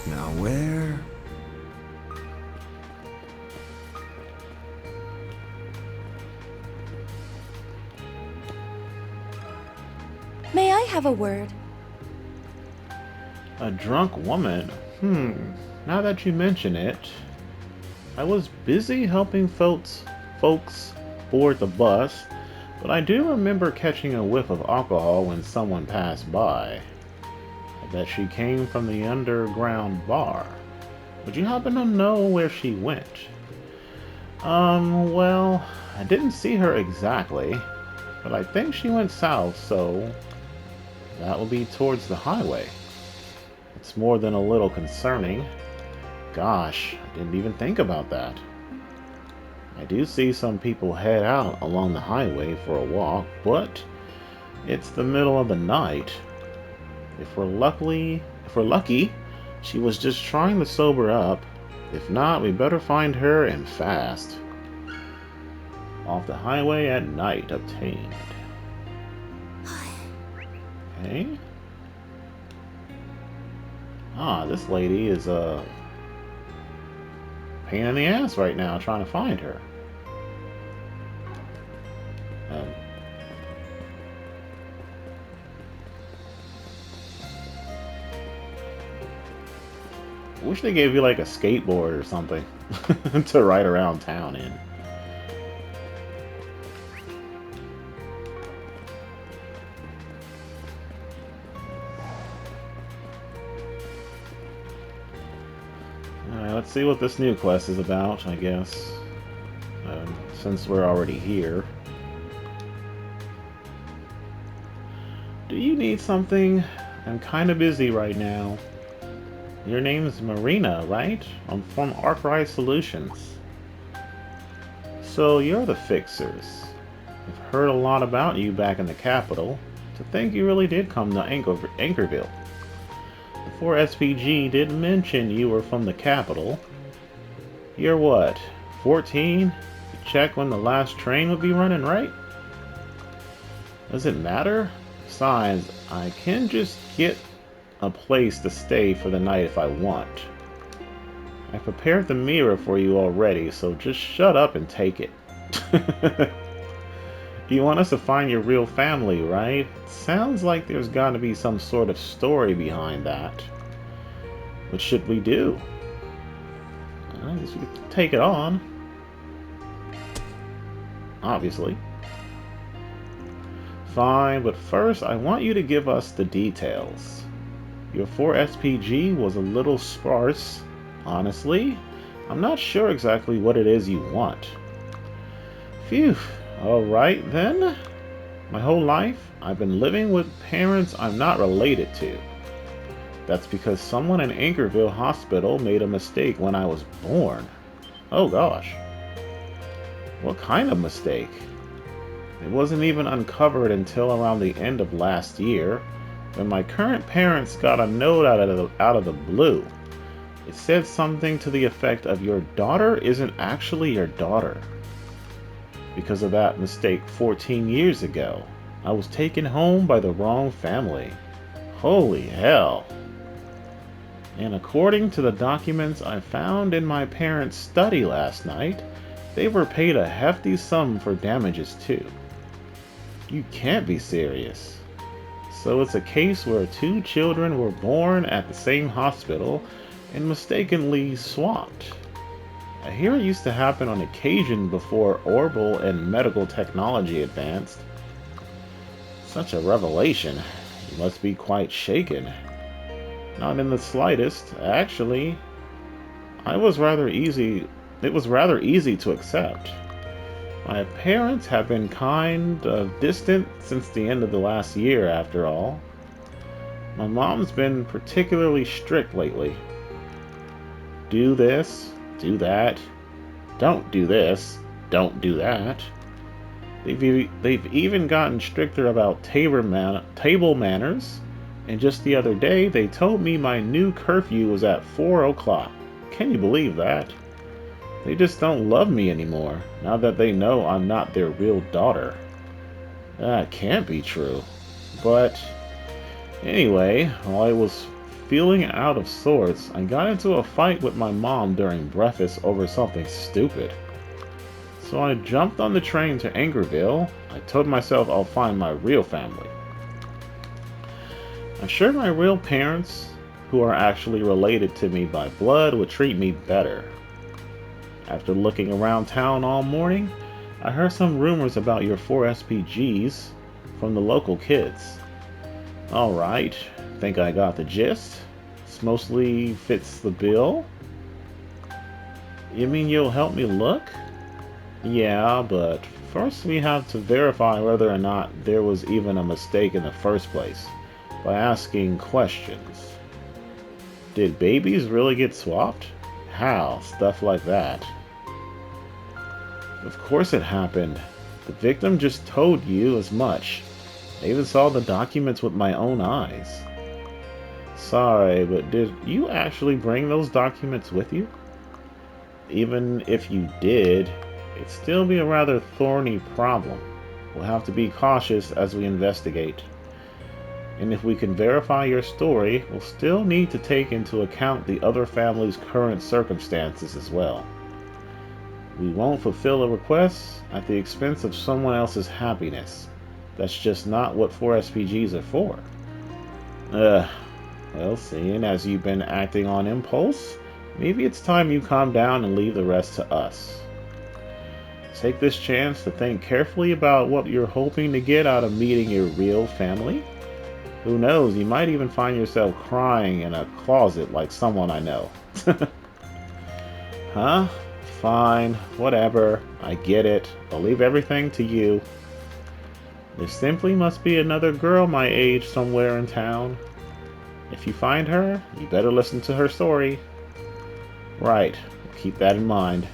Now where? May I have a word? A drunk woman? Now that you mention it, I was busy helping folks board the bus, but I do remember catching a whiff of alcohol when someone passed by. I bet she came from the underground bar. Would you happen to know where she went? Well, I didn't see her exactly, but I think she went south, so that will be towards the highway. It's more than a little concerning. Gosh, I didn't even think about that. I do see some people head out along the highway for a walk, but it's the middle of the night. If we're lucky, she was just trying to sober up. If not, we better find her and fast. Off the highway at night obtained. Okay. This lady is a pain in the ass right now trying to find her. Um, wish they gave you like a skateboard or something to ride around town in. Alright, let's see what this new quest is about, I guess. Since we're already here. Do you need something? I'm kind of busy right now. Your name's Marina, right? I'm from Arkwright Solutions. So you're the fixers. I've heard a lot about you back in the capital. To think you really did come to Anchorville. Before SPG did mention you were from the capital. You're what, 14? You check when the last train would be running, right? Does it matter? Besides, I can just get a place to stay for the night if I want. I prepared the mirror for you already, so just shut up and take it. You want us to find your real family, right? Sounds like there's got to be some sort of story behind that. What should we do? I guess we could take it on. Obviously. Fine, but first I want you to give us the details. Your 4SPG was a little sparse. Honestly, I'm not sure exactly what it is you want. Phew. Alright then. My whole life, I've been living with parents I'm not related to. That's because someone in Anchorville Hospital made a mistake when I was born. Oh gosh. What kind of mistake? It wasn't even uncovered until around the end of last year, when my current parents got a note out of the blue. It said something to the effect of your daughter isn't actually your daughter. Because of that mistake 14 years ago, I was taken home by the wrong family. Holy hell. And according to the documents I found in my parents' study last night, they were paid a hefty sum for damages too. You can't be serious. So it's a case where two children were born at the same hospital and mistakenly swapped. I hear it used to happen on occasion before orbital and medical technology advanced. Such a revelation. You must be quite shaken. Not in the slightest. Actually, it was rather easy to accept. My parents have been kind of distant since the end of the last year, after all. My mom's been particularly strict lately. Do this, do that. Don't do this, don't do that. They've even gotten stricter about table manners, and just the other day they told me my new curfew was at 4 o'clock. Can you believe that? They just don't love me anymore, now that they know I'm not their real daughter. That can't be true. But anyway, while I was feeling out of sorts, I got into a fight with my mom during breakfast over something stupid. So I jumped on the train to Angerville. I told myself I'll find my real family. I'm sure my real parents, who are actually related to me by blood, would treat me better. After looking around town all morning, I heard some rumors about your 4 SPGs from the local kids. Alright, think I got the gist. This mostly fits the bill. You mean you'll help me look? Yeah, but first we have to verify whether or not there was even a mistake in the first place by asking questions. Did babies really get swapped? How? Stuff like that. Of course it happened. The victim just told you as much. I even saw the documents with my own eyes. Sorry, but did you actually bring those documents with you? Even if you did, it'd still be a rather thorny problem. We'll have to be cautious as we investigate. And if we can verify your story, we'll still need to take into account the other family's current circumstances as well. We won't fulfill a request at the expense of someone else's happiness. That's just not what 4 SPGs are for. Well, seeing as you've been acting on impulse, maybe it's time you calm down and leave the rest to us. Take this chance to think carefully about what you're hoping to get out of meeting your real family. Who knows, you might even find yourself crying in a closet like someone I know. Huh? Fine, whatever. I get it. I'll leave everything to you. There simply must be another girl my age somewhere in town. If you find her, you better listen to her story. Right, keep that in mind.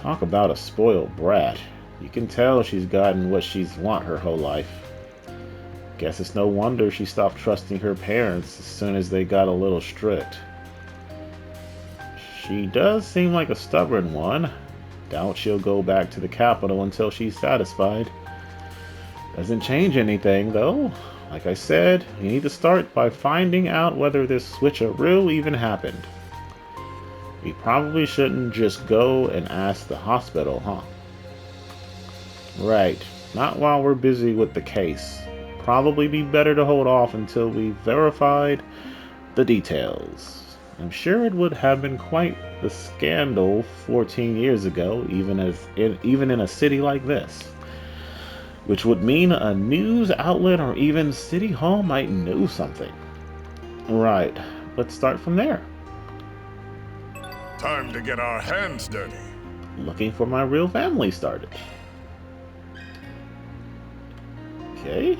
Talk about a spoiled brat. You can tell she's gotten what she's want her whole life. Guess it's no wonder she stopped trusting her parents as soon as they got a little strict. She does seem like a stubborn one. Doubt she'll go back to the capital until she's satisfied. Doesn't change anything, though. Like I said, you need to start by finding out whether this switcheroo even happened. We probably shouldn't just go and ask the hospital, huh? Right. Not while we're busy with the case. Probably be better to hold off until we've verified the details. I'm sure it would have been quite the scandal 14 years ago, even in a city like this. Which would mean a news outlet or even City Hall might know something. Right, let's start from there. Time to get our hands dirty. Looking for my real family started. Okay.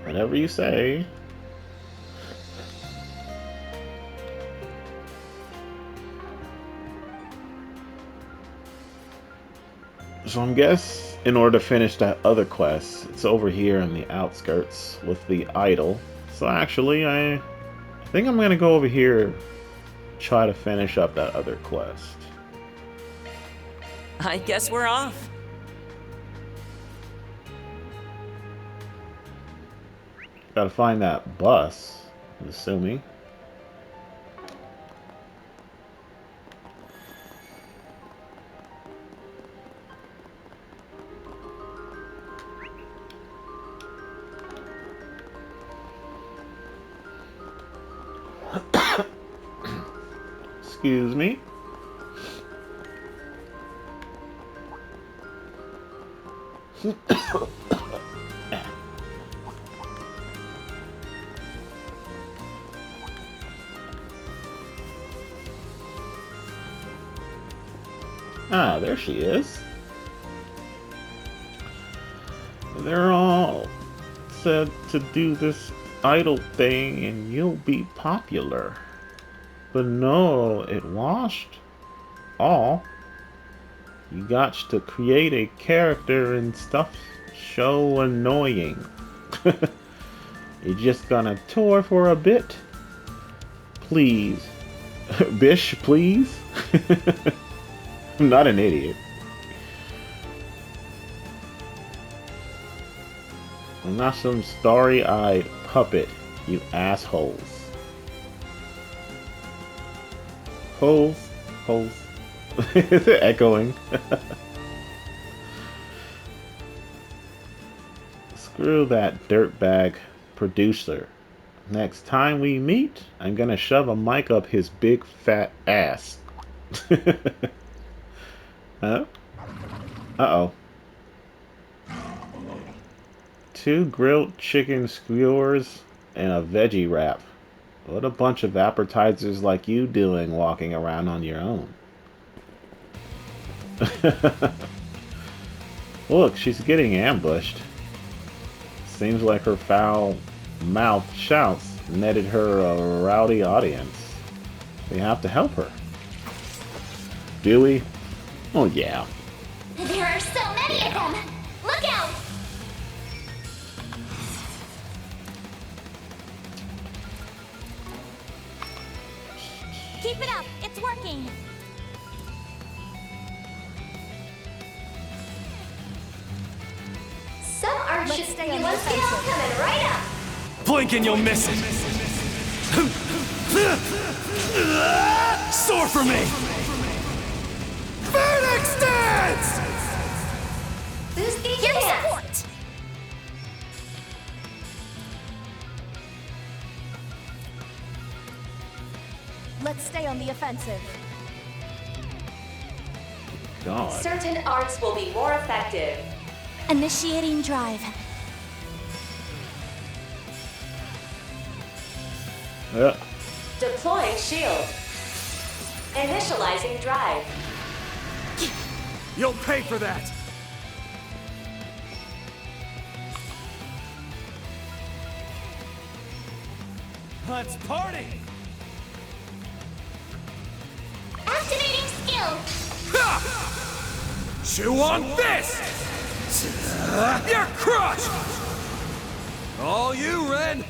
Whatever you say. So I guess in order to finish that other quest, it's over here in the outskirts with the idol. So actually, I think I'm gonna go over here, try to finish up that other quest. I guess we're off. Gotta find that bus, I'm assuming. Excuse me. Ah, there she is. They're all said to do this idol thing and you'll be popular. But no, it washed all. You got to create a character and stuff so annoying. You're just gonna tour for a bit? Please. Bish, please? I'm not an idiot. I'm not some starry-eyed puppet, you assholes. Holes. Holes. Is it echoing? Screw that dirtbag producer. Next time we meet, I'm gonna shove a mic up his big fat ass. Huh? Uh-oh. 2 grilled chicken skewers and a veggie wrap. What a bunch of appetizers like you doing walking around on your own. Look, she's getting ambushed. Seems like her foul mouth shouts netted her a rowdy audience. We have to help her. Do we? Oh yeah. There are so many of them! Look out! Keep it up! It's working! Some arch should stay on the skill coming right up! Blink and you'll miss it! Soar for me! Phoenix Dance! Boost the support! Let's stay on the offensive. God. Certain arts will be more effective. Initiating drive. Yeah. Deploying shield. Initializing drive. You'll pay for that! Let's party! Activating skill! Ha! Chew on this! You're crushed! All you, Ren!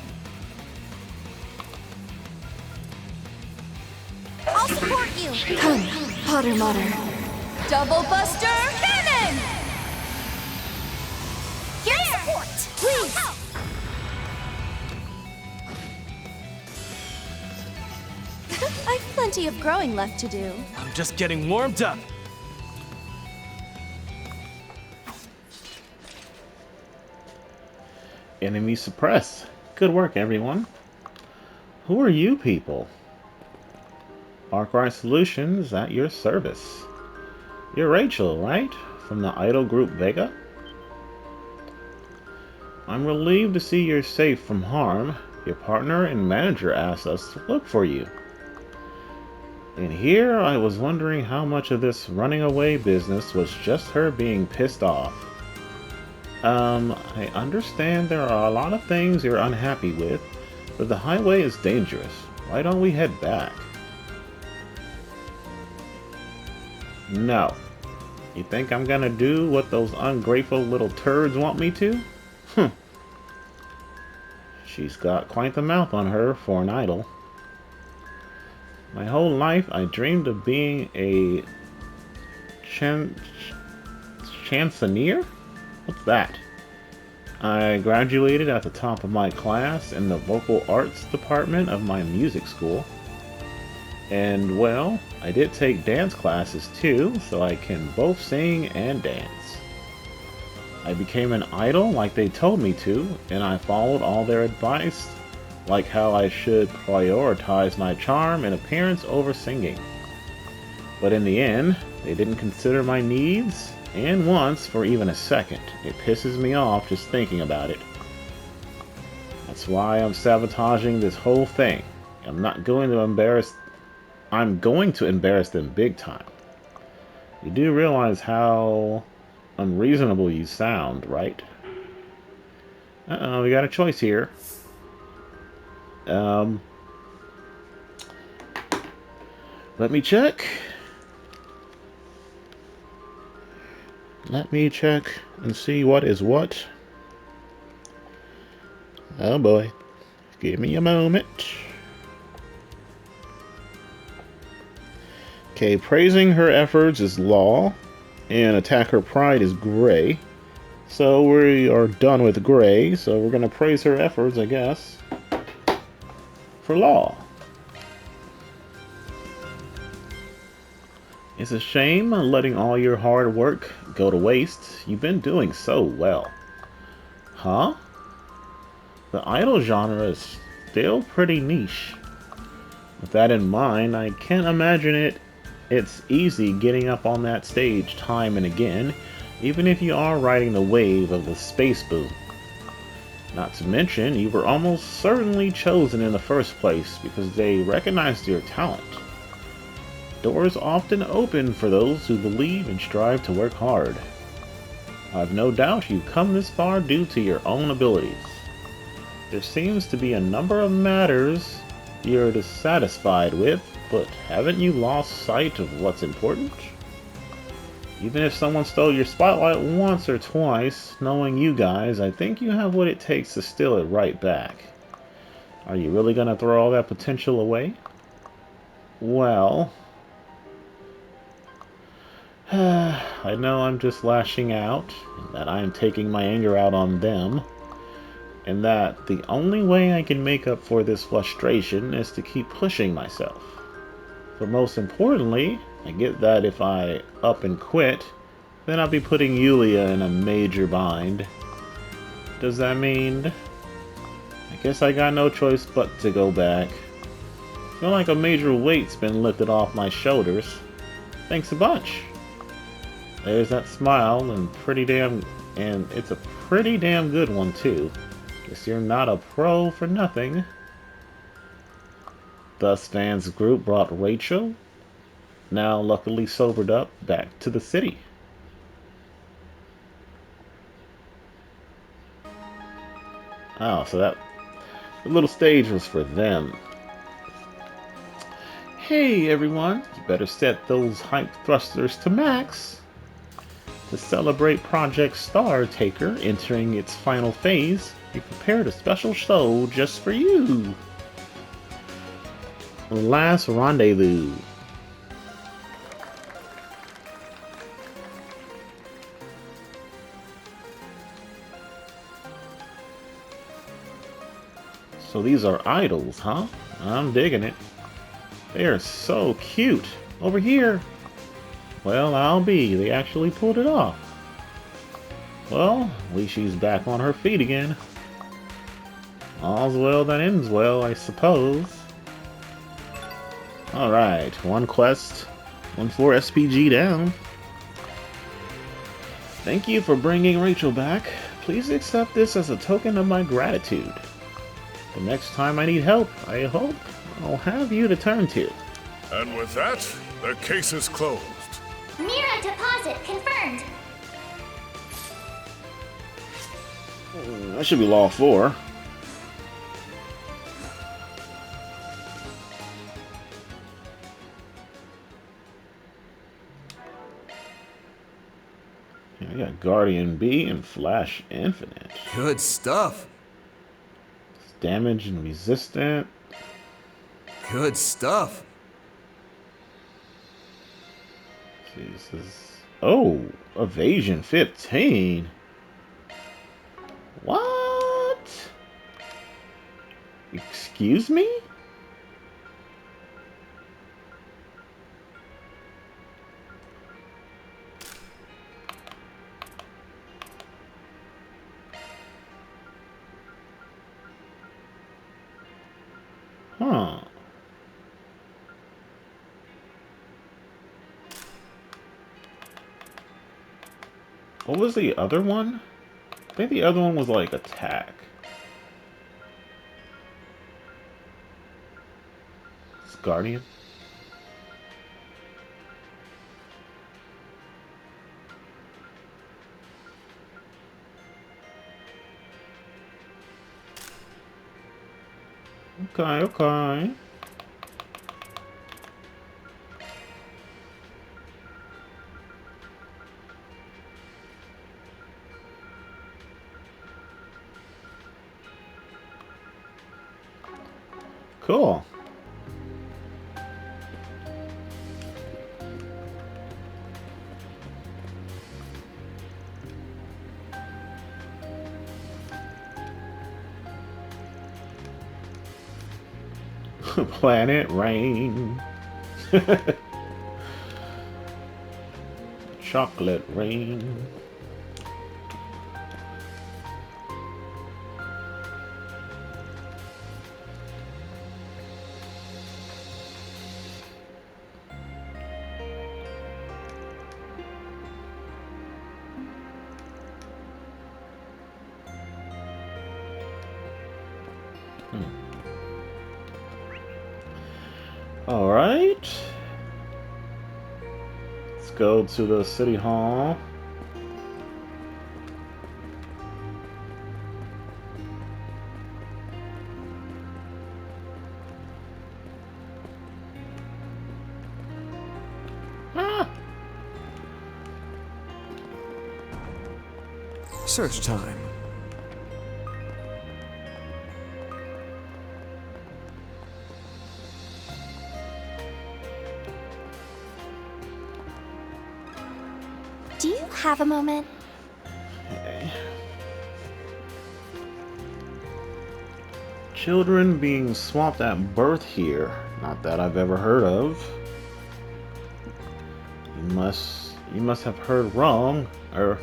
I'll support you! Come, Potter Motter. Double Buster Cannon! Here's support! Please! I've plenty of growing left to do. I'm just getting warmed up. Enemy suppressed. Good work, everyone. Who are you people? Arkwright Solutions at your service. You're Rachel, right? From the idol group Vega? I'm relieved to see you're safe from harm. Your partner and manager asked us to look for you. And here I was wondering how much of this running away business was just her being pissed off. I understand there are a lot of things you're unhappy with, but the highway is dangerous. Why don't we head back? No. You think I'm gonna do what those ungrateful little turds want me to? She's got quite the mouth on her for an idol. My whole life I dreamed of being a chansonnier? What's that? I graduated at the top of my class in the vocal arts department of my music school. And well, I did take dance classes too, so I can both sing and dance. I became an idol like they told me to, and I followed all their advice, like how I should prioritize my charm and appearance over singing. But in the end, they didn't consider my needs, and once for even a second. It pisses me off just thinking about it. That's why I'm sabotaging this whole thing. I'm going to embarrass them big time. You do realize how unreasonable you sound, right? Uh-oh, we got a choice here. Let me check. Let me check and see what is what. Oh boy. Give me a moment. Okay, praising her efforts is law, and attack her pride is gray. So we are done with gray, so we're gonna praise her efforts, I guess, for law. It's a shame letting all your hard work go to waste. You've been doing so well. Huh? The idol genre is still pretty niche. With that in mind, I can't imagine it's easy getting up on that stage time and again, even if you are riding the wave of the space boom. Not to mention, you were almost certainly chosen in the first place because they recognized your talent. Doors often open for those who believe and strive to work hard. I've no doubt you've come this far due to your own abilities. There seems to be a number of matters you're dissatisfied with, but haven't you lost sight of what's important? Even if someone stole your spotlight once or twice, knowing you guys, I think you have what it takes to steal it right back. Are you really gonna throw all that potential away? Well, I know I'm just lashing out, and that I'm taking my anger out on them, and that the only way I can make up for this frustration is to keep pushing myself. But most importantly, I get that if I up and quit, then I'll be putting Yulia in a major bind. Does that mean... I guess I got no choice but to go back. I feel like a major weight's been lifted off my shoulders. Thanks a bunch. There's that smile, and it's a pretty damn good one too. Guess you're not a pro for nothing. Thus Van's group brought Rachel, now luckily sobered up, back to the city. Oh, so that the little stage was for them. Hey everyone, you better set those hype thrusters to max. To celebrate Project Star Taker entering its final phase, we prepared a special show just for you. Last Rendezvous. So these are idols, huh? I'm digging it. They are so cute. Over here. Well, I'll be. They actually pulled it off. Well, at least she's back on her feet again. All's well that ends well, I suppose. Alright, one quest, one 4 SPG down. Thank you for bringing Rachel back. Please accept this as a token of my gratitude. The next time I need help, I hope I'll have you to turn to. And with that, the case is closed. Mira deposit confirmed. That should be Law 4. I got Guardian B and Flash Infinite. Good stuff. Damage and resistant. Good stuff. Jesus. Oh, evasion 15. What? Excuse me? Huh. What was the other one? I think the other one was like attack. It's Guardian. Okay, okay. Cool. Planet Rain. Chocolate Rain. All right. Let's go to the city hall. Ah! Search time. Do you have a moment? Okay. Children being swapped at birth here. Not that I've ever heard of. You must have heard wrong. Or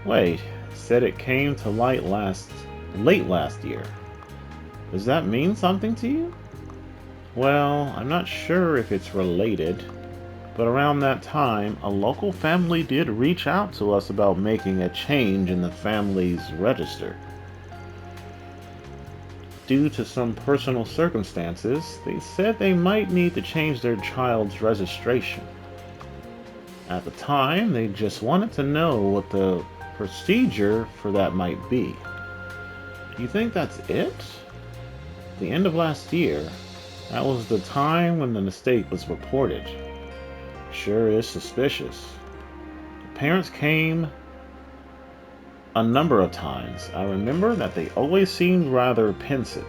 wait, said it came to light late last year. Does that mean something to you? Well, I'm not sure if it's related. But around that time, a local family did reach out to us about making a change in the family's register. Due to some personal circumstances, they said they might need to change their child's registration. At the time, they just wanted to know what the procedure for that might be. Do you think that's it? The end of last year, that was the time when the mistake was reported. Sure is suspicious. The parents came a number of times. I remember that they always seemed rather pensive.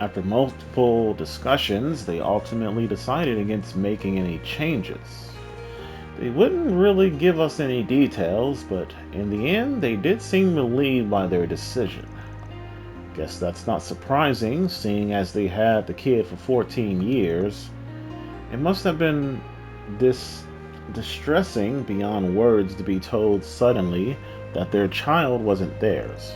After multiple discussions, they ultimately decided against making any changes. They wouldn't really give us any details, but in the end, they did seem relieved by their decision. Guess that's not surprising, seeing as they had the kid for 14 years. It must have been distressing beyond words to be told suddenly that their child wasn't theirs.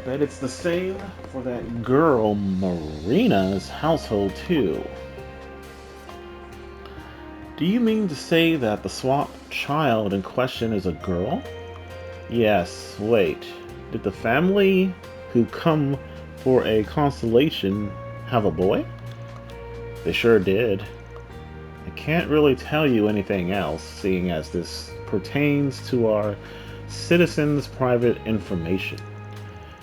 But it's the same for that girl Marina's household too. Do you mean to say that the swapped child in question is a girl? Yes, wait. Did the family who come for a constellation have a boy? They sure did. I can't really tell you anything else, seeing as this pertains to our citizens' private information.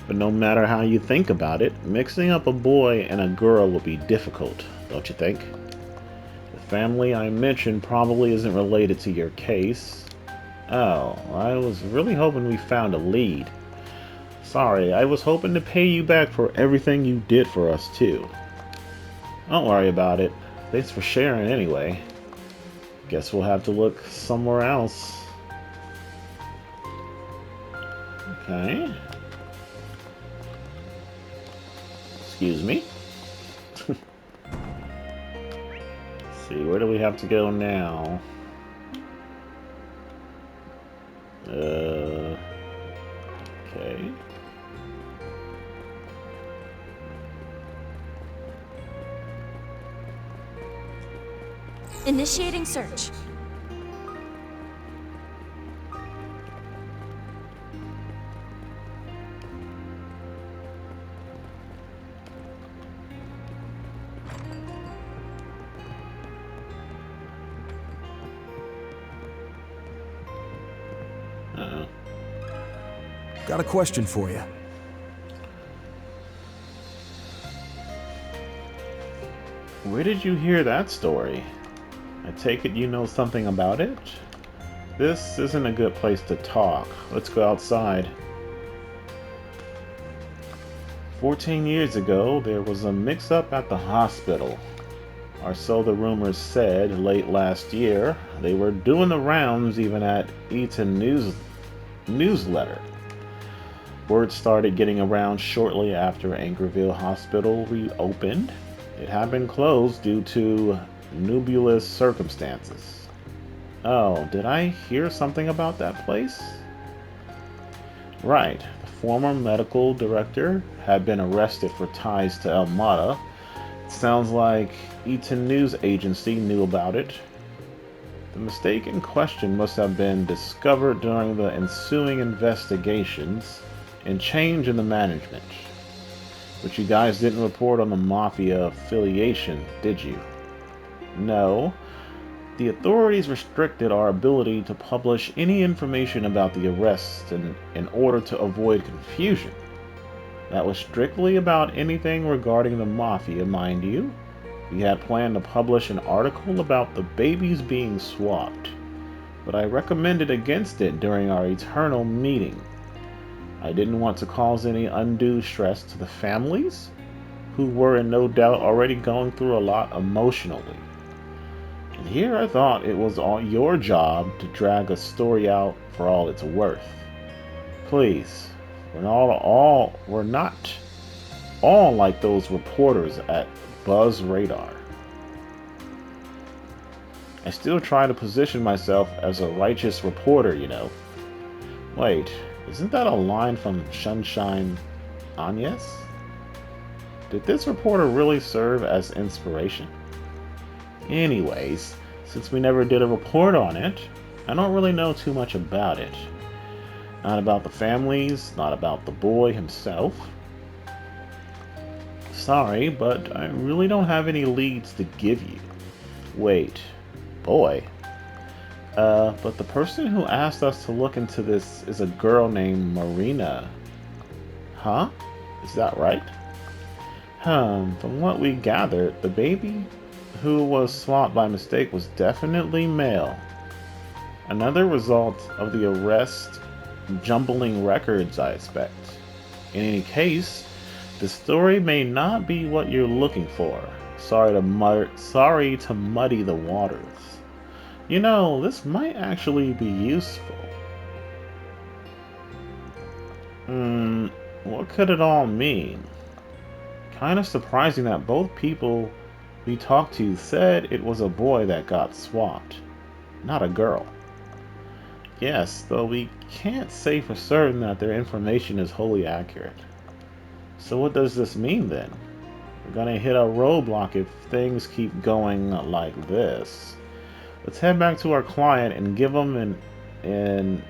But no matter how you think about it, mixing up a boy and a girl would be difficult, don't you think? The family I mentioned probably isn't related to your case. Oh, I was really hoping we found a lead. Sorry, I was hoping to pay you back for everything you did for us too. Don't worry about it. Thanks for sharing anyway. Guess we'll have to look somewhere else. Okay. Excuse me. Let's see, where do we have to go now? Okay. Initiating search. Uh-oh. Got a question for you. Where did you hear that story? I take it you know something about it? This isn't a good place to talk. Let's go outside. 14 years ago, there was a mix-up at the hospital. Or so the rumors said late last year. They were doing the rounds even at Eaton newsletter. Word started getting around shortly after Angerville Hospital reopened. It had been closed due to nebulous circumstances. Oh, did I hear something about that place? Right, the former medical director had been arrested for ties to El Mata. Sounds like Eaton News Agency knew about it. The mistake in question must have been discovered during the ensuing investigations and change in the management. But you guys didn't report on the Mafia affiliation, did you? No. The authorities restricted our ability to publish any information about the arrests in order to avoid confusion. That was strictly about anything regarding the Mafia, mind you. We had planned to publish an article about the babies being swapped, but I recommended against it during our eternal meeting. I didn't want to cause any undue stress to the families, who were in no doubt already going through a lot emotionally. And here I thought it was all your job to drag a story out for all it's worth. Please, we're not all like those reporters at Buzz Radar. I still try to position myself as a righteous reporter, you know. Wait, isn't that a line from Sunshine Agnes? Did this reporter really serve as inspiration? Anyways, since we never did a report on it, I don't really know too much about it. Not about the families, not about the boy himself. Sorry, but I really don't have any leads to give you. Wait, boy? But the person who asked us to look into this is a girl named Marina. Huh? Is that right? From what we gathered, the baby who was swapped by mistake was definitely male. Another result of the arrest jumbling records, I expect. In any case, the story may not be what you're looking for. Sorry to muddy the waters. You know, this might actually be useful. What could it all mean? Kind of surprising that both people we talked to said it was a boy that got swapped, not a girl. Yes, though we can't say for certain that their information is wholly accurate. So what does this mean then? We're gonna hit a roadblock if things keep going like this. Let's head back to our client and give them an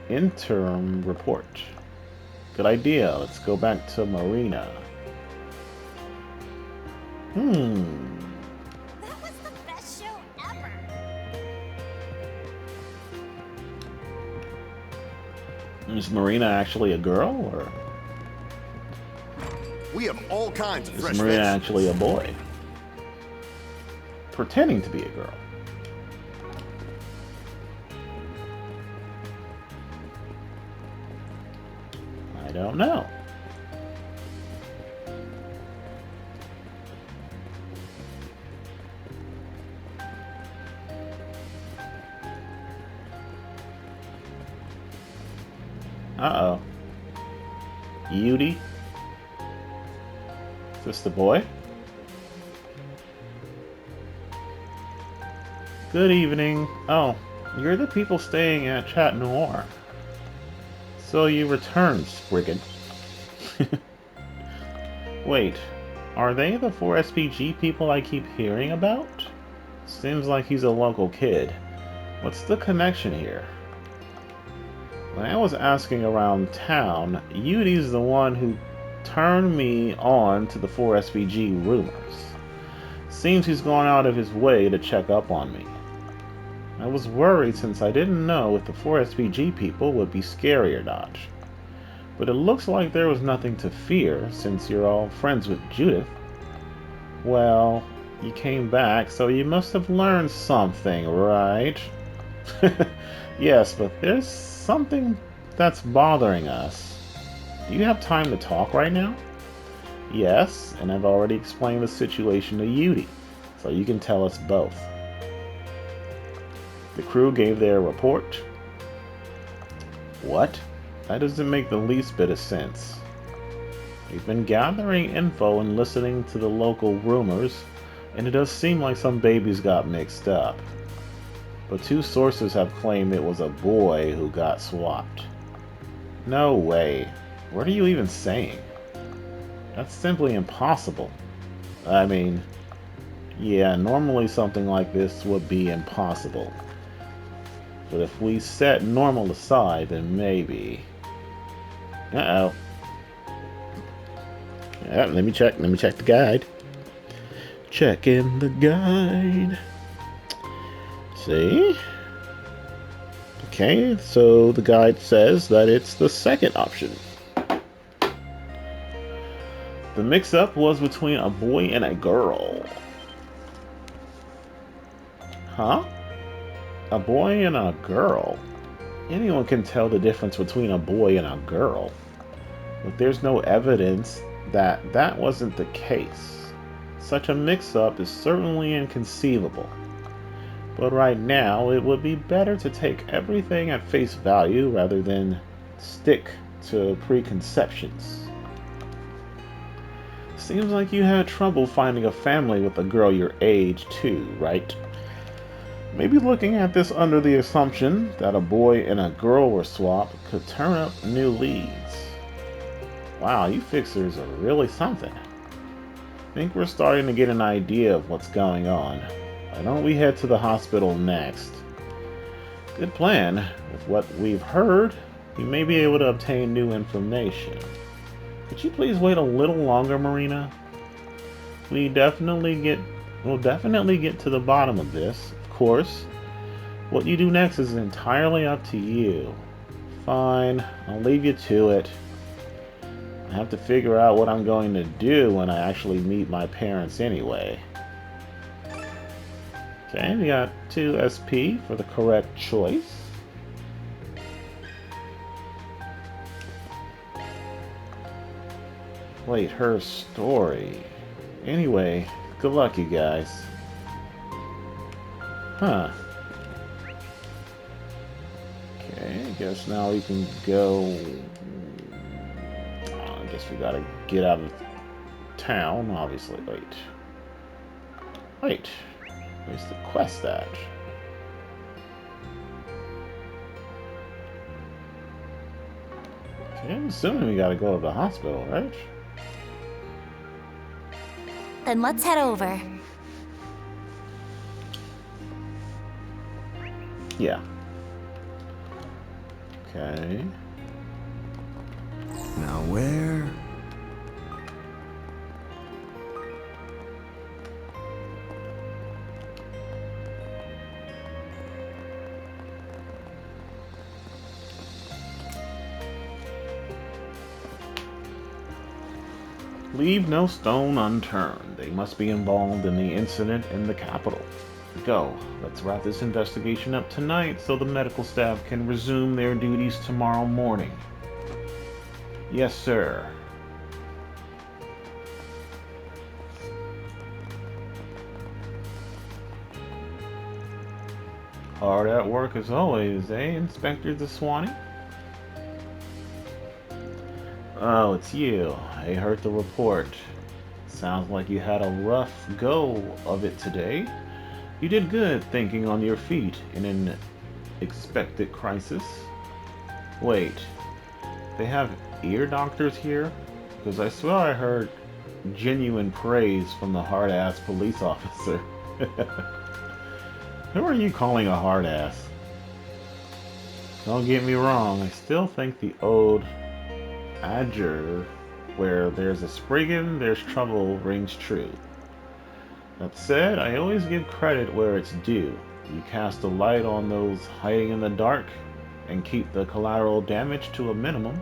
interim report. Good idea. Let's go back to Marina. That was the best show ever. Is Marina actually a girl, or We have all kinds of is fresh Marina veggies. actually a boy? Pretending to be a girl. I don't know. Uh-oh. Yudi? Is this the boy? Good evening. Oh, you're the people staying at Chat Noir. So you returned, Spriggan. Wait, are they the 4SPG people I keep hearing about? Seems like he's a local kid. What's the connection here? When I was asking around town, Yudi's the one who turned me on to the 4SPG rumors. Seems he's gone out of his way to check up on me. I was worried since I didn't know if the 4SPG people would be scary or not. But it looks like there was nothing to fear since you're all friends with Judith. Well, you came back, so you must have learned something, right? Yes, but there's something that's bothering us. Do you have time to talk right now? Yes, and I've already explained the situation to Yudi, so you can tell us both. The crew gave their report. What? That doesn't make the least bit of sense. We've been gathering info and listening to the local rumors, and it does seem like some babies got mixed up. But 2 sources have claimed it was a boy who got swapped. No way. What are you even saying? That's simply impossible. I mean, yeah, normally something like this would be impossible. But if we set normal aside, then maybe. Uh-oh. Yeah, let me check the guide. Checking the guide. See? Okay, so the guide says that it's the second option. The mix-up was between a boy and a girl. Huh? A boy and a girl? Anyone can tell the difference between a boy and a girl. But there's no evidence that that wasn't the case. Such a mix-up is certainly inconceivable. But right now, it would be better to take everything at face value rather than stick to preconceptions. Seems like you had trouble finding a family with a girl your age, too, right? Maybe looking at this under the assumption that a boy and a girl were swapped could turn up new leads. Wow, you fixers are really something. I think we're starting to get an idea of what's going on. Why don't we head to the hospital next? Good plan. With what we've heard, we may be able to obtain new information. Could you please wait a little longer, Marina? We'll definitely get to the bottom of this, of course. What you do next is entirely up to you. Fine, I'll leave you to it. I have to figure out what I'm going to do when I actually meet my parents anyway. Okay, we got 2 SP for the correct choice. Wait, her story. Anyway, good luck, you guys. Huh. Okay, I guess now we can go... I guess we gotta get out of town, obviously. Wait. Where's the quest at? Okay, I'm assuming we gotta go to the hospital, right? Then let's head over. Yeah. Okay. Now where? Leave no stone unturned. They must be involved in the incident in the capital. Go. Let's wrap this investigation up tonight so the medical staff can resume their duties tomorrow morning. Yes, sir. Hard at work as always, eh, Inspector Deswani? Oh, it's you. I heard the report. Sounds like you had a rough go of it today. You did good thinking on your feet in an expected crisis. Wait, they have ear doctors here? Because I swear I heard genuine praise from the hard-ass police officer. Who are you calling a hard-ass? Don't get me wrong, I still think the old adage where there's a Spriggan, there's trouble rings true. That said, I always give credit where it's due. You cast a light on those hiding in the dark and keep the collateral damage to a minimum.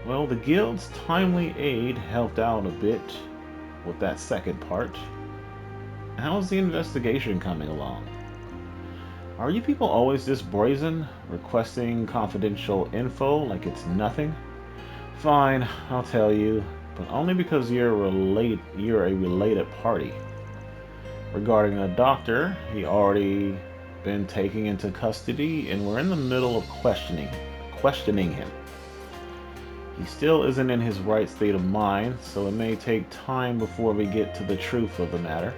Well, the guild's timely aid helped out a bit with that second part. How's the investigation coming along? Are you people always this brazen, requesting confidential info like it's nothing? Fine, I'll tell you, but only because you're a related party. Regarding the doctor, he already been taken into custody and we're in the middle of questioning him. He still isn't in his right state of mind, so it may take time before we get to the truth of the matter.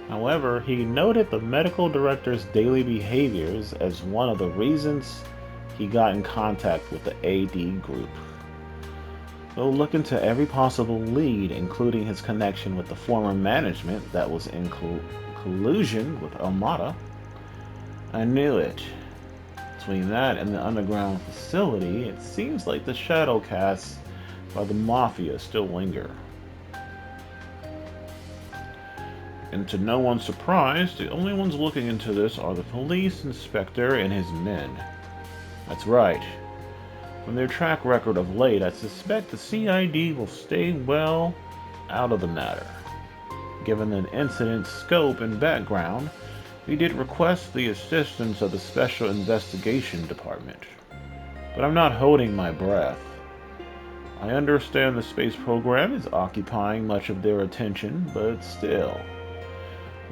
However, he noted the medical director's daily behaviors as one of the reasons he got in contact with the AD group. We'll look into every possible lead, including his connection with the former management that was in collusion with Armada. I knew it. Between that and the underground facility, it seems like the shadow casts by the Mafia still linger. And to no one's surprise, the only ones looking into this are the police inspector and his men. That's right. From their track record of late, I suspect the CID will stay well out of the matter. Given the incident's scope and background, we did request the assistance of the Special Investigation Department. But I'm not holding my breath. I understand the space program is occupying much of their attention, but still.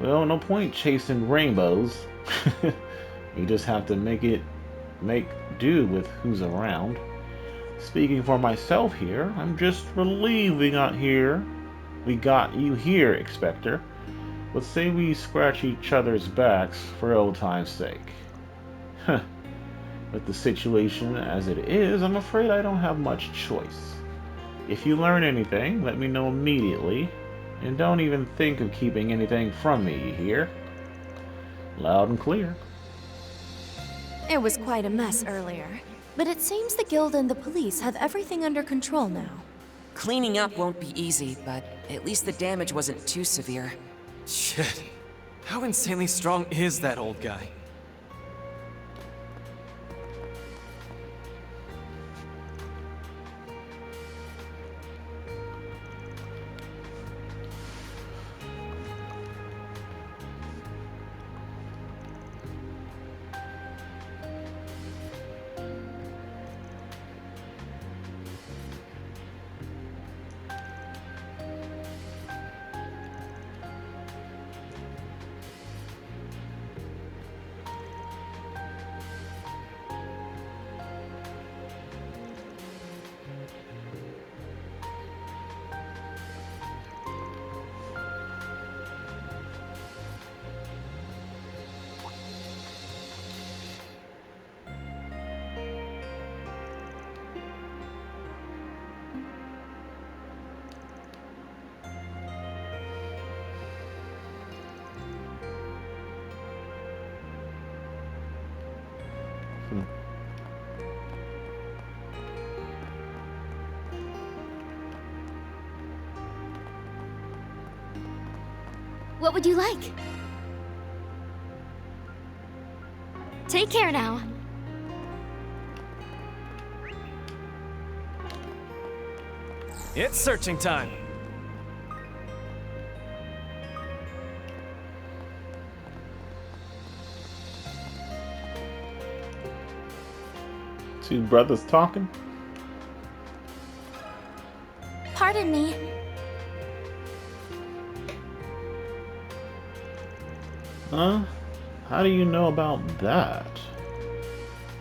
Well, no point chasing rainbows. We just have to make do with who's around. Speaking for myself here, I'm just relieved we got you here, Inspector. Let's say we scratch each other's backs for old time's sake. With the situation as it is, I'm afraid I don't have much choice. If you learn anything, let me know immediately, and don't even think of keeping anything from me, you hear? Loud and clear. It was quite a mess earlier, but it seems the Guild and the police have everything under control now. Cleaning up won't be easy, but at least the damage wasn't too severe. Shit. How insanely strong is that old guy? What would you like? Take care now. It's searching time. Two brothers talking? Pardon me. Huh? How do you know about that?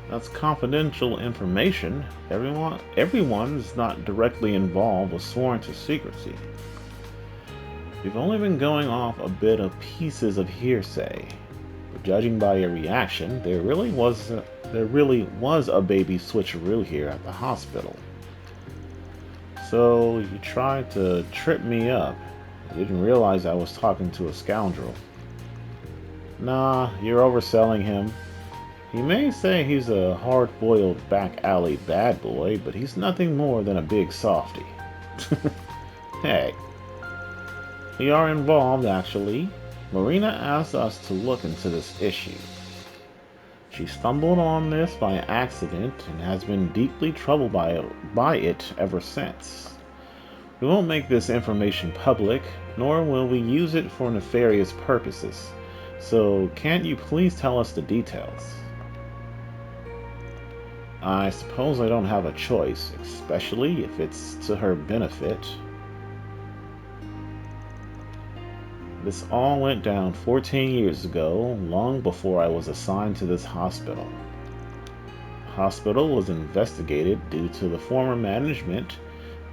That's confidential information. Everyone's not directly involved was sworn to secrecy. We've only been going off a bit of pieces of hearsay. But judging by your reaction, there really was a baby switcheroo here at the hospital. So you tried to trip me up. I didn't realize I was talking to a scoundrel. Nah, you're overselling him. He may say he's a hard-boiled back-alley bad boy, but he's nothing more than a big softy. Hey. We are involved, actually. Marina asked us to look into this issue. She stumbled on this by accident and has been deeply troubled by it ever since. We won't make this information public, nor will we use it for nefarious purposes. So, can't you please tell us the details? I suppose I don't have a choice, especially if it's to her benefit. This all went down 14 years ago, long before I was assigned to this hospital. Hospital was investigated due to the former management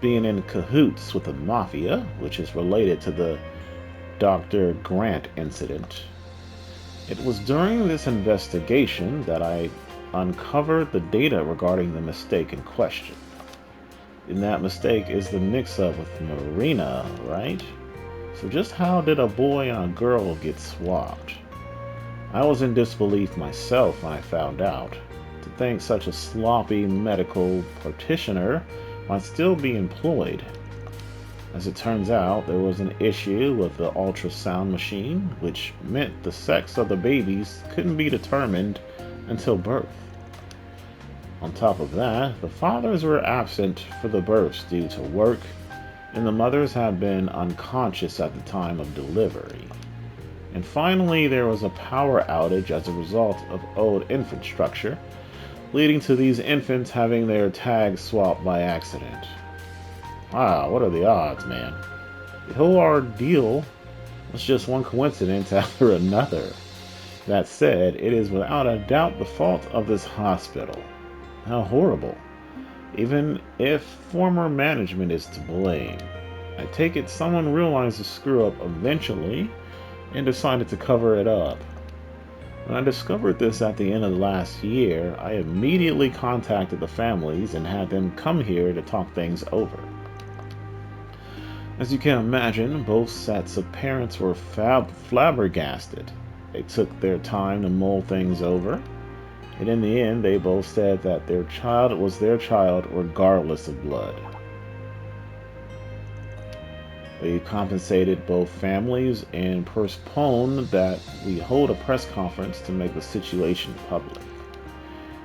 being in cahoots with the mafia, which is related to the Dr. Grant incident. It was during this investigation that I uncovered the data regarding the mistake in question. And that mistake is the mix-up with Marina, right? So just how did a boy and a girl get swapped? I was in disbelief myself when I found out. To think such a sloppy medical practitioner might still be employed. As it turns out, there was an issue with the ultrasound machine, which meant the sex of the babies couldn't be determined until birth. On top of that, the fathers were absent for the births due to work, and the mothers had been unconscious at the time of delivery. And finally, there was a power outage as a result of old infrastructure, leading to these infants having their tags swapped by accident. Wow, what are the odds, man? The whole ordeal was just one coincidence after another. That said, it is without a doubt the fault of this hospital. How horrible. Even if former management is to blame, I take it someone realized the screw-up eventually and decided to cover it up. When I discovered this at the end of last year, I immediately contacted the families and had them come here to talk things over. As you can imagine, both sets of parents were flabbergasted. They took their time to mull things over, and in the end, they both said that their child was their child regardless of blood. They compensated both families and postponed that we hold a press conference to make the situation public.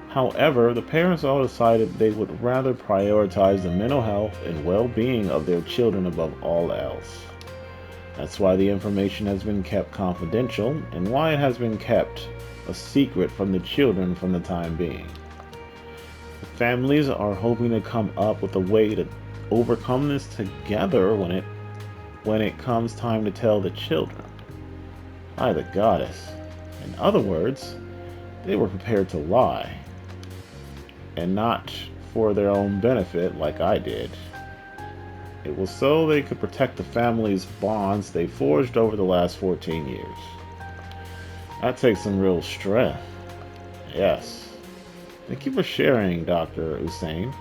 However, the parents all decided they would rather prioritize the mental health and well-being of their children above all else. That's why the information has been kept confidential and why it has been kept a secret from the children from the time being. The families are hoping to come up with a way to overcome this together when it comes time to tell the children. By the goddess. In other words, they were prepared to lie. And not for their own benefit like I did. It was so they could protect the family's bonds they forged over the last 14 years. That takes some real strength. Yes. Thank you for sharing, Dr. Hussein.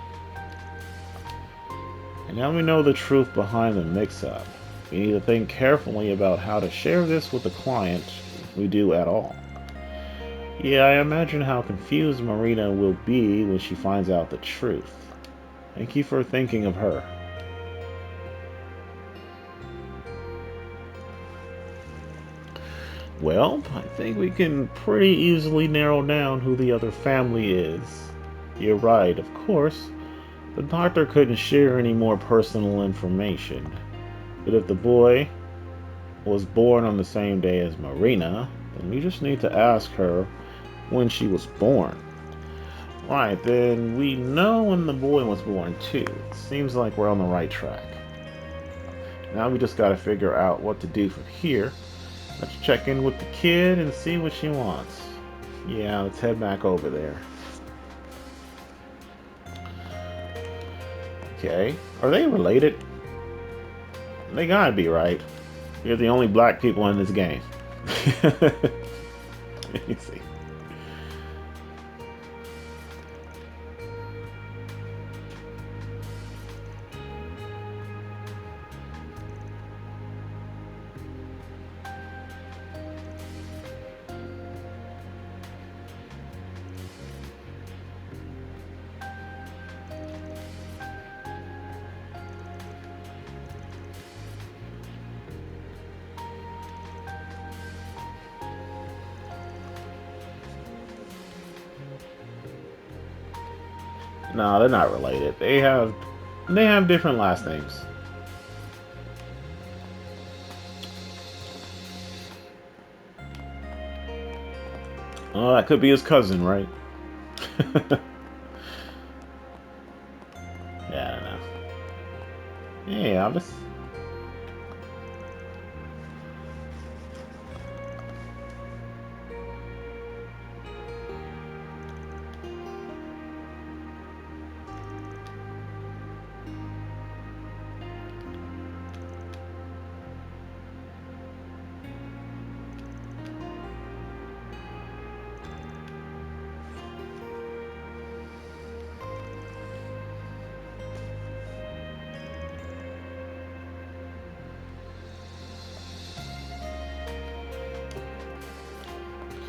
And now we know the truth behind the mix-up. We need to think carefully about how to share this with the client, if we do at all. Yeah, I imagine how confused Marina will be when she finds out the truth. Thank you for thinking of her. Well, I think we can pretty easily narrow down who the other family is. You're right, of course. The doctor couldn't share any more personal information. But if the boy was born on the same day as Marina, then we just need to ask her when she was born. Right, then we know when the boy was born too. It seems like we're on the right track. Now we just gotta figure out what to do from here. Let's check in with the kid and see what she wants. Yeah, let's head back over there. Okay, are they related? They gotta be, right? You're the only black people in this game. Let me see. No, they're not related. They have different last names. Oh, that could be his cousin, right? Yeah, I don't know. Yeah, I'll just...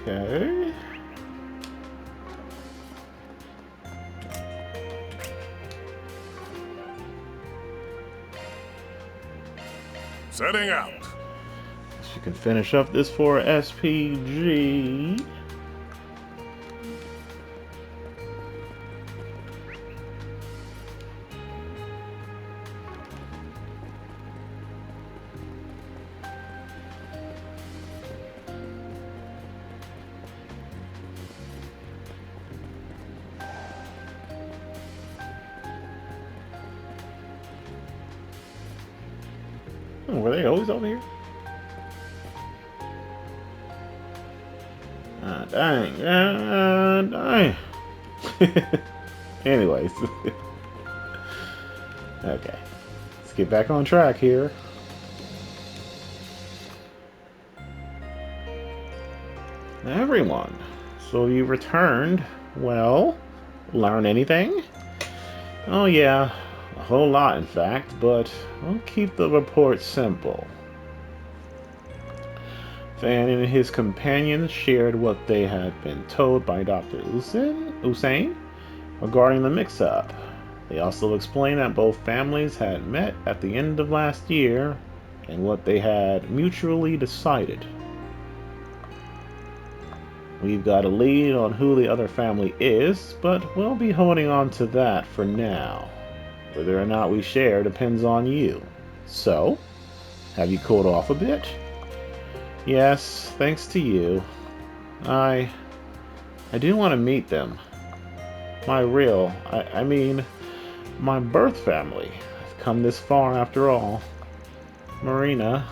Okay. Setting out. You can finish up this for SPG. Were they always over here? Ah, dang. Dang. Anyways. Okay. Let's get back on track here. Everyone. So you returned. Well, learn anything? Oh yeah. A whole lot, in fact, but I'll keep the report simple. Fan and his companions shared what they had been told by Dr. Hussein regarding the mix-up. They also explained that both families had met at the end of last year and what they had mutually decided. We've got a lead on who the other family is, but we'll be holding on to that for now. Whether or not we share depends on you. So, have you cooled off a bit? Yes, thanks to you. I do want to meet them. My real, I mean, my birth family. I've come this far after all. Marina,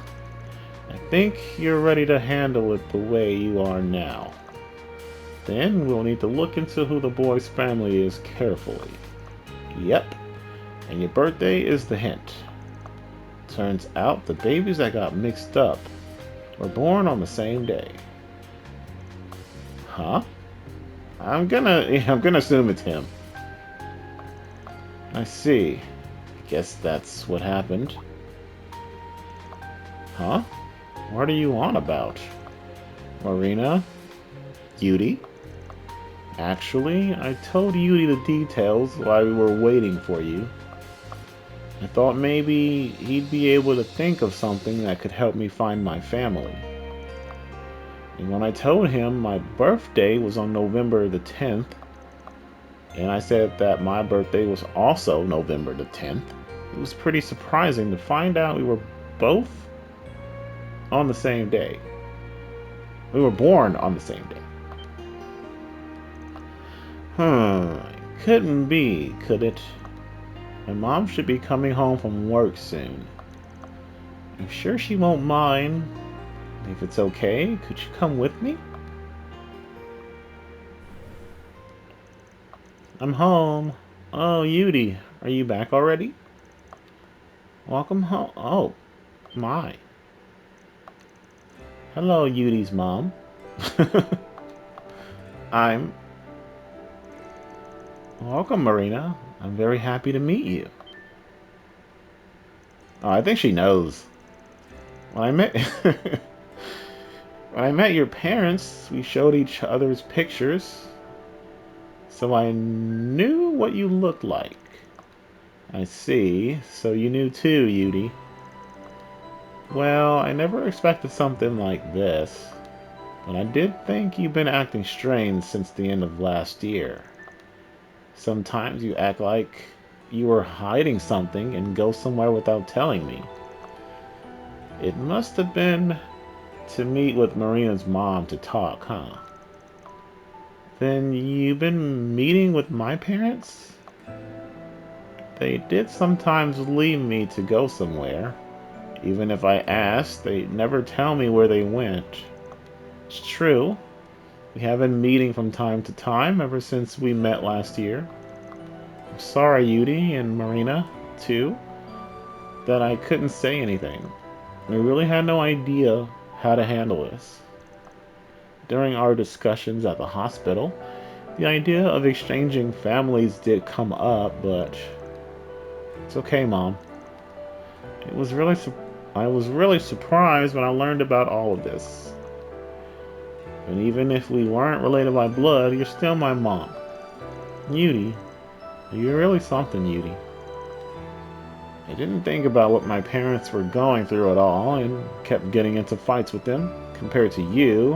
I think you're ready to handle it the way you are now. Then we'll need to look into who the boy's family is carefully. Yep. And your birthday is the hint. Turns out the babies that got mixed up were born on the same day. Huh? I'm gonna assume it's him. I see. Guess that's what happened. Huh? What are you on about? Marina? Yudi? Actually, I told Yudi the details while we were waiting for you. I thought maybe he'd be able to think of something that could help me find my family. And when I told him my birthday was on November the 10th, and I said that my birthday was also November the 10th, it was pretty surprising to find out we were both on the same day. We were born on the same day. Couldn't be, could it? My mom should be coming home from work soon. I'm sure she won't mind. If it's okay, could you come with me? I'm home. Oh, Yudi, are you back already? Welcome home. Oh, my. Hello, Yudi's mom. Welcome, Marina. I'm very happy to meet you. Oh, I think she knows. When I met your parents, we showed each other's pictures, so I knew what you looked like. I see. So you knew too, Yudi. Well, I never expected something like this, but I did think you've been acting strange since the end of last year. Sometimes you act like you were hiding something and go somewhere without telling me. It must have been to meet with Marina's mom to talk, huh? Then you've been meeting with my parents? They did sometimes leave me to go somewhere. Even if I asked, they never tell me where they went. It's true. We have been meeting from time to time ever since we met last year. I'm sorry, Yudi and Marina, too, that I couldn't say anything. We really had no idea how to handle this. During our discussions at the hospital, the idea of exchanging families did come up, but it's okay, Mom. I was really surprised when I learned about all of this. And even if we weren't related by blood, you're still my mom. Yudi, you're really something, Yudi. I didn't think about what my parents were going through at all and kept getting into fights with them. Compared to you,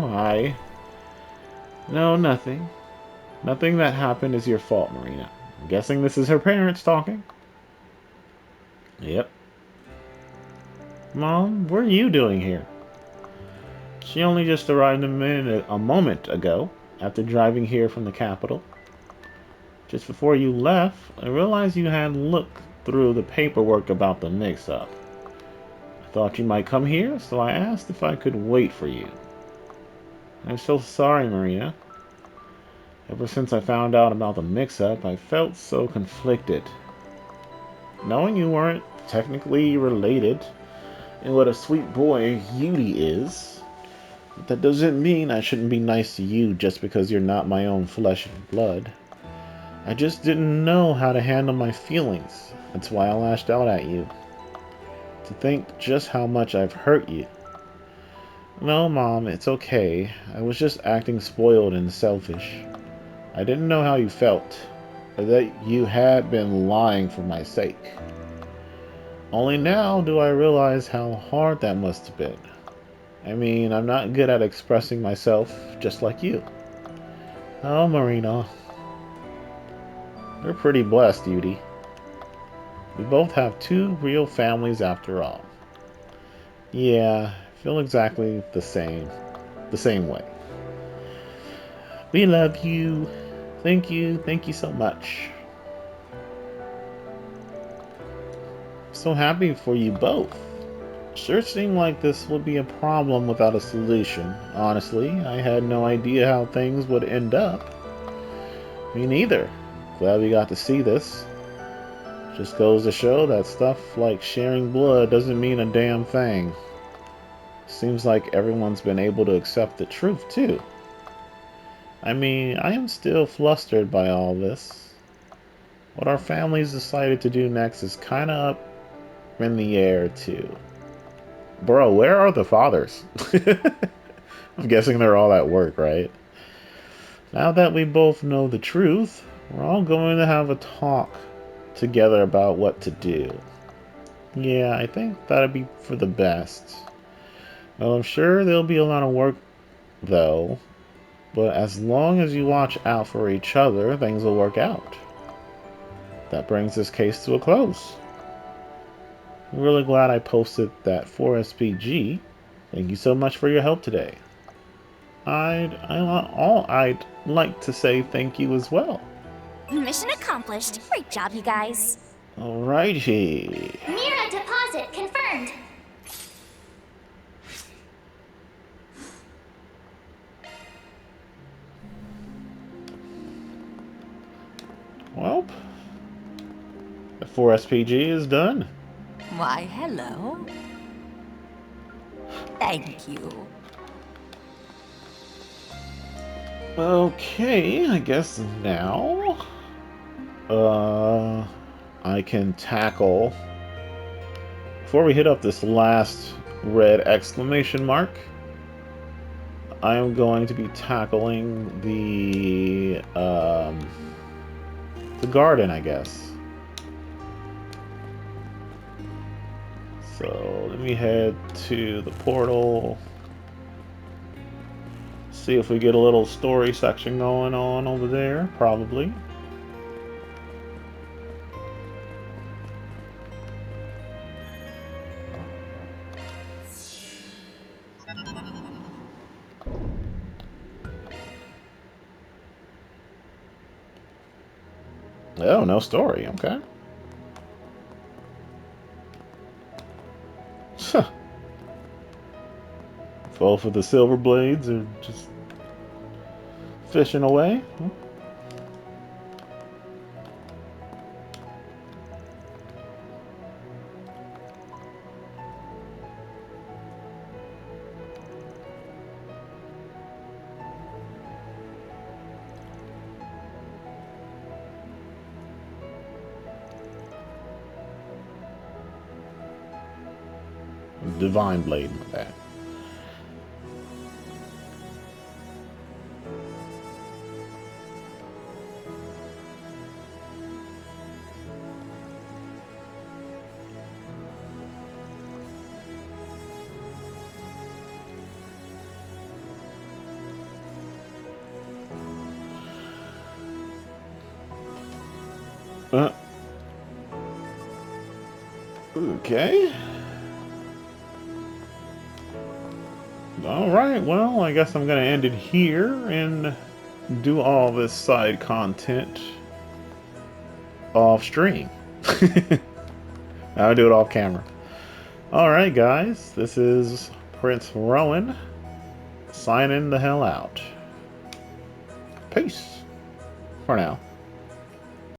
No, nothing. Nothing that happened is your fault, Marina. I'm guessing this is her parents talking? Yep. Mom, what are you doing here? She only just arrived a moment ago, after driving here from the capital. Just before you left, I realized you had looked through the paperwork about the mix-up. I thought you might come here, so I asked if I could wait for you. I'm so sorry, Marina. Ever since I found out about the mix-up, I felt so conflicted. Knowing you weren't technically related, and what a sweet boy Yudi is, that doesn't mean I shouldn't be nice to you just because you're not my own flesh and blood. I just didn't know how to handle my feelings. That's why I lashed out at you. To think just how much I've hurt you. No, Mom, it's okay. I was just acting spoiled and selfish. I didn't know how you felt, or that you had been lying for my sake. Only now do I realize how hard that must have been. I mean, I'm not good at expressing myself, just like you. Oh, Marina. You're pretty blessed, Yudi. We both have two real families after all. Yeah, I feel exactly the same way. We love you. Thank you so much. So happy for you both. Sure seemed like this would be a problem without a solution. Honestly, I had no idea how things would end up. Me neither. Glad we got to see this. Just goes to show that stuff like sharing blood doesn't mean a damn thing. Seems like everyone's been able to accept the truth, too. I mean, I am still flustered by all this. What our families decided to do next is kinda up in the air, too. Bro, where are the fathers? I'm guessing they're all at work, right? Now that we both know the truth, we're all going to have a talk together about what to do. Yeah, I think that'd be for the best. Well, I'm sure there'll be a lot of work, though. But as long as you watch out for each other, things will work out. That brings this case to a close. I'm really glad I posted that 4SPG. Thank you so much for your help today. I'd like to say thank you as well. Mission accomplished. Great job, you guys. Alrighty. Mira deposit confirmed. Well, the 4SPG is done. Why, hello. Thank you. Okay, I guess now I can tackle, before we hit up this last red exclamation mark, I am going to be tackling the garden, I guess. So let me head to the portal. See if we get a little story section going on over there, probably. Oh, no story, okay. Both of the silver blades are just fishing away. Divine blade with that. Okay. Alright, well, I guess I'm gonna end it here and do all this side content off stream. I'll do it off camera. Alright, guys, this is Prince Rowan signing the hell out. Peace for now.